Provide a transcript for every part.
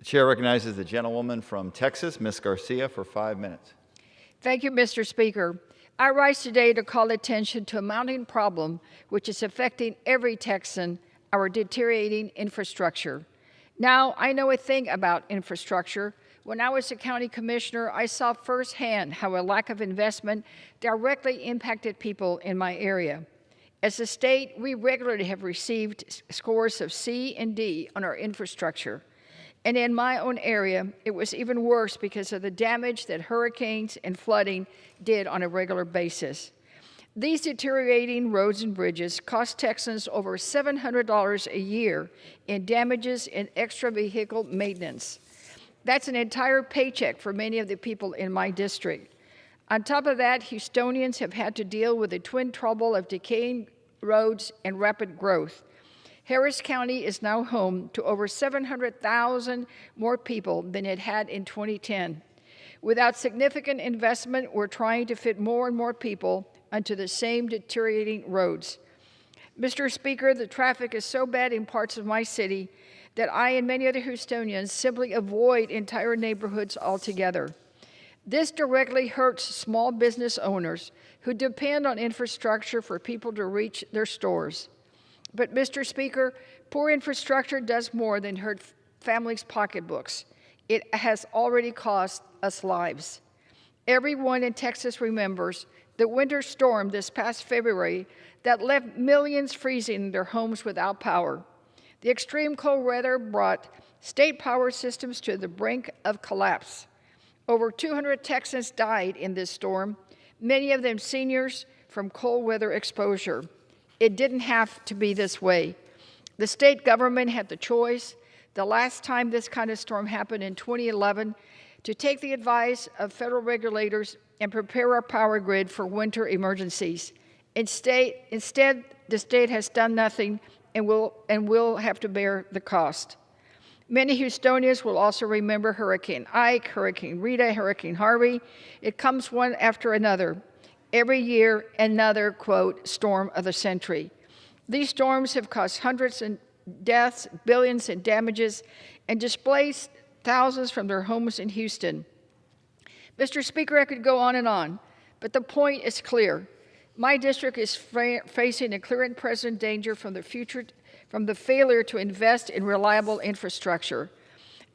Chair recognizes the gentlewoman from Texas, Ms. Garcia, for 5 minutes. Thank you, Mr. Speaker. I rise today to call attention to a mounting problem which is affecting every Texan, our deteriorating infrastructure. Now, I know a thing about infrastructure. When I was a county commissioner, I saw firsthand how a lack of investment directly impacted people in my area. As a state, we regularly have received scores of C and D on our infrastructure. And in my own area, it was even worse because of the damage that hurricanes and flooding did on a regular basis. These deteriorating roads and bridges cost Texans over $700 a year in damages and extra vehicle maintenance. That's an entire paycheck for many of the people in my district. On top of that, Houstonians have had to deal with the twin trouble of decaying roads and rapid growth. Harris County is now home to over 700,000 more people than it had in 2010. Without significant investment, we're trying to fit more and more people onto the same deteriorating roads. Mr. Speaker, the traffic is so bad in parts of my city that I and many other Houstonians simply avoid entire neighborhoods altogether. This directly hurts small business owners who depend on infrastructure for people to reach their stores. But, Mr. Speaker, poor infrastructure does more than hurt families' pocketbooks. It has already cost us lives. Everyone in Texas remembers the winter storm this past February that left millions freezing in their homes without power. The extreme cold weather brought state power systems to the brink of collapse. Over 200 Texans died in this storm, many of them seniors from cold weather exposure. It didn't have to be this way. The state government had the choice, the last time this kind of storm happened in 2011, to take the advice of federal regulators and prepare our power grid for winter emergencies. Instead, the state has done nothing and will have to bear the cost. Many Houstonians will also remember Hurricane Ike, Hurricane Rita, Hurricane Harvey. It comes one after another. Every year, another, quote, storm of the century. These storms have caused hundreds of deaths, billions in damages, and displaced thousands from their homes in Houston. Mr. Speaker, I could go on, but the point is clear. My district is facing a clear and present danger from the failure to invest in reliable infrastructure.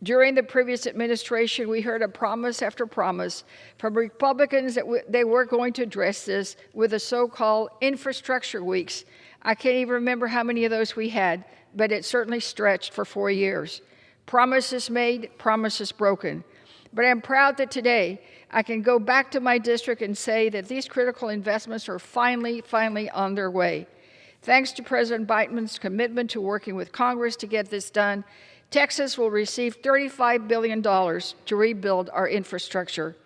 During the previous administration, we heard a promise after promise from Republicans that they were going to address this with the so-called infrastructure weeks. I can't even remember how many of those we had, but it certainly stretched for 4 years. Promises made, promises broken. But I'm proud that today I can go back to my district and say that these critical investments are finally on their way. Thanks to President Biden's commitment to working with Congress to get this done, Texas will receive $35 billion to rebuild our infrastructure.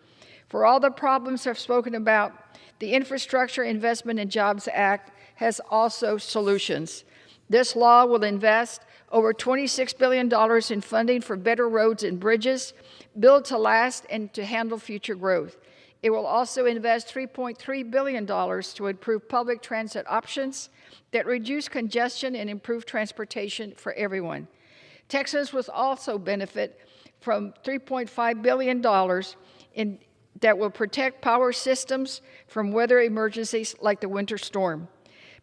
For all the problems I've spoken about, the Infrastructure Investment and Jobs Act has also solutions. This law will invest over $26 billion in funding for better roads and bridges, built to last and to handle future growth. It will also invest $3.3 billion to improve public transit options that reduce congestion and improve transportation for everyone. Texas will also benefit from $3.5 billion that will protect power systems from weather emergencies like the winter storm.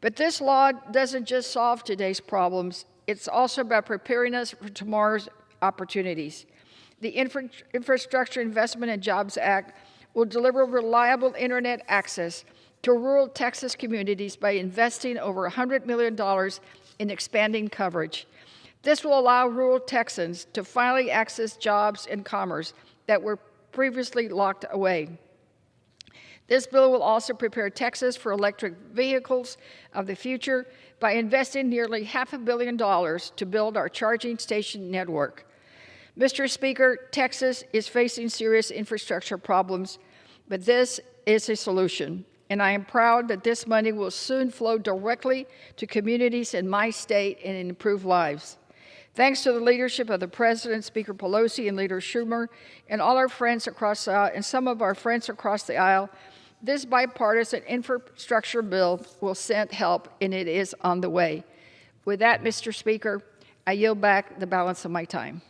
But this law doesn't just solve today's problems, it's also about preparing us for tomorrow's opportunities. The Infrastructure Investment and Jobs Act will deliver reliable internet access to rural Texas communities by investing over $100 million in expanding coverage. This will allow rural Texans to finally access jobs and commerce that were previously locked away. This bill will also prepare Texas for electric vehicles of the future by investing nearly $500 million to build our charging station network. Mr. Speaker, Texas is facing serious infrastructure problems, but this is a solution. And I am proud that this money will soon flow directly to communities in my state and improve lives. Thanks to the leadership of the President, Speaker Pelosi, and Leader Schumer, and all our friends across the aisle, and some of our friends across the aisle, this bipartisan infrastructure bill will send help, and it is on the way. With that, Mr. Speaker, I yield back the balance of my time.